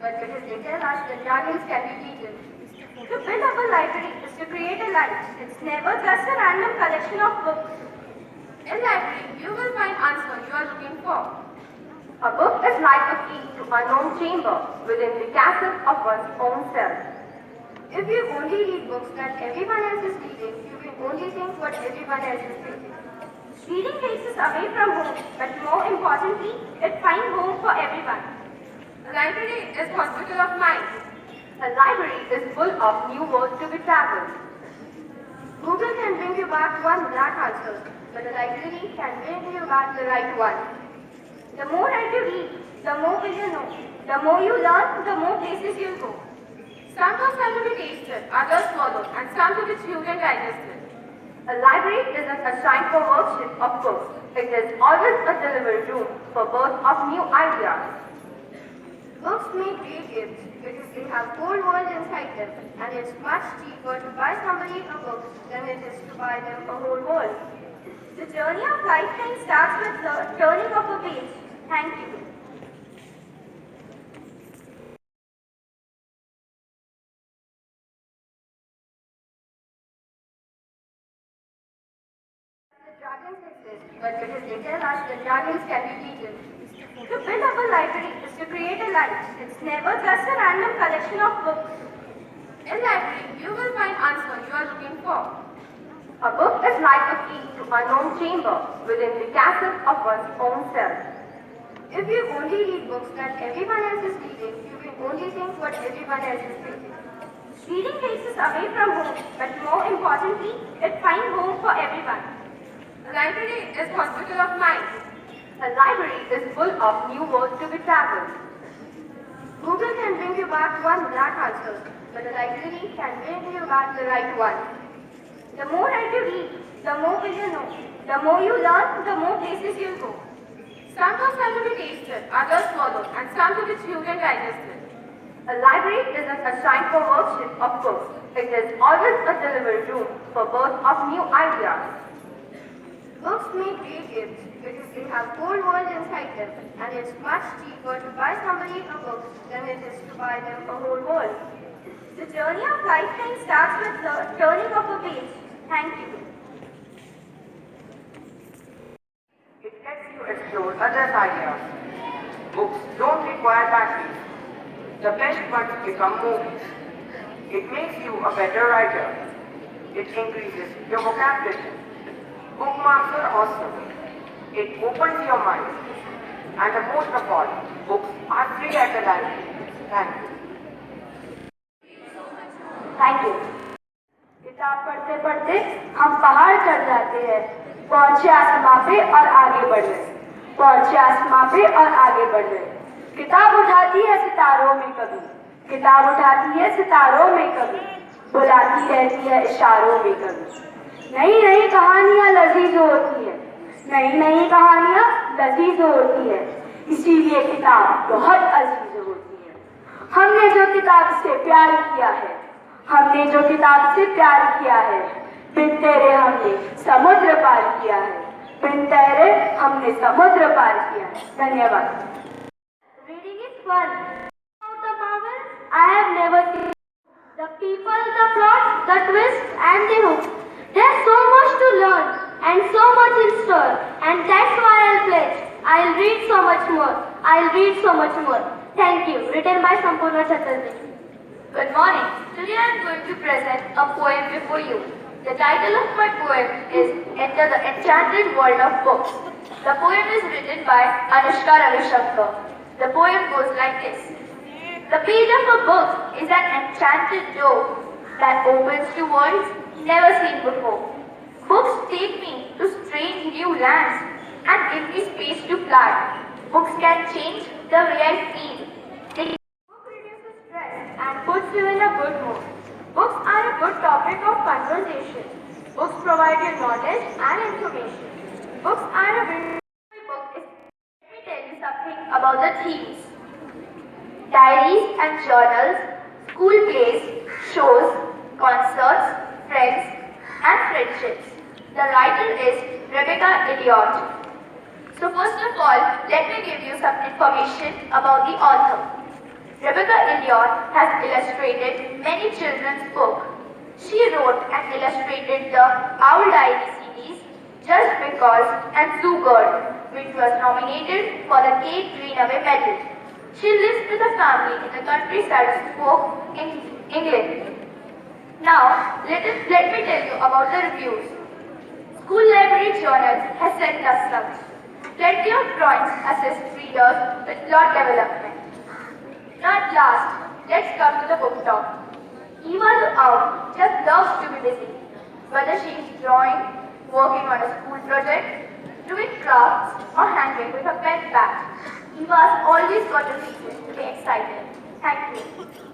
but it is written as the dragons can be beaten. To build up a library is to create a life. It's never just a random collection of books. In library, you will find answers you are looking for. A book is like a key to unknown chamber within the castle of one's own self. If you only read books that everyone else is reading, you will only think what everyone else is thinking. Reading takes us away from home, but more importantly, it finds home for everyone. A library is hospital of mind. A library is full of new worlds to be traveled. Google can bring you back one black answer, but a library can bring you back the right one. The more that you read, the more will you know. The more you learn, the more places you'll go. Some books have to be tasted, others swallowed, and some to be chewed and digested. A library isn't a shrine for worship of books. It is always a delivery room for birth of new ideas. Books make great gifts because they have whole world inside them, and it's much cheaper to buy somebody a book than it is to buy them a whole world. The journey of lifetime starts with the turning of a page. Thank you. The dragons exist, but it is written as the dragons can be beaten. To build up a library is to create a life. It's never just a random collection of books. In library, you will find answers you are looking for. A book is like a key to unknown chamber within the castle of one's own self. If you only read books that everyone else is reading, you will only think what everyone else is thinking. Reading takes us away from home, but more importantly, it finds home for everyone. A library is hospital of mind. A library is full of new worlds to be traveled. Google can bring you back one black answer, but a library can bring you back the right one. The more that you read, the more will you know. The more you learn, the more places you'll go. Some books have to be tasted, others swallowed, and some to be chewed and digested. A library isn't a shrine for worship of books. It is always a delivery room for birth of new ideas. Books make great gifts because they have whole world inside them, and it's much cheaper to buy somebody a book than it is to buy them a whole world. The journey of lifetime starts with the turning of a page. Thank you. It lets you explore others' ideas. Books don't require batteries. The best ones become movies. It makes you a better writer. It increases your vocabulary. Bookmarks are awesome. It opens your mind. And most of all, books are free at the library. Thank you. Thank you. किताब पढ़ते पढ़ते हम पहाड़ चढ़ जाते हैं, पहुंचे आसमां पे और आगे बढ़ रहे, पहुंचे आसमां पे और आगे बढ़ रहे। किताब उठाती है सितारों में कभी, किताब उठाती है सितारों में कभी, बुलाती रहती है इशारों में कभी। नई नई कहानियां लजीज होती है, नई नई कहानियां लजीज होती है, इसीलिए किताब बहुत अजीज होती है। हमने जो किताब से प्यार किया है, हमने जो किताब से प्यार किया है, बिन तेरे हमने समुद्र पार किया है, बिन तेरे हमने समुद्र पार किया है। धन्यवाद। Reading is fun. About the novels I have never seen. The people, the plots, the twists and the hooks. There's so much to learn and so much in store, and that's why I'll pledge. I'll read so much more. I'll read so much more. Thank you. Written by Sampurna Chatterjee. Good morning. Today I am going to present a poem before you. The title of my poem is Enter the Enchanted World of Books. The poem is written by Anushka Ravishankar. The poem goes like this. The page of a book is an enchanted door that opens to worlds never seen before. Books take me to strange new lands and give me space to fly. Books can change the way I feel. Book reduces stress and puts you in a good mood. Books are a good topic of conversation. Books provide you knowledge and information. Books are a very book. Let me tell you something about the themes. Diaries and journals, school plays, shows, concerts, friends, and friendships. The writer is Rebecca Elliott. So first of all, let me give you some information about the author. Rebecca Elliott has illustrated many children's books. She wrote and illustrated the Owl Diary series, Just Because and Zoo Girl, which was nominated for the Kate Greenaway Medal. She lives with a family in the countryside of Suffolk, England. Now, let me tell you about the reviews. School Library Journal has sent us some. Plenty of drawings assist readers with plot development. Now at last, let's come to the book talk. Eva the owl just loves to be busy. Whether she is drawing, working on a school project, doing crafts, or handling with her pet bat, Eva's always got a reason to be excited. Thank you.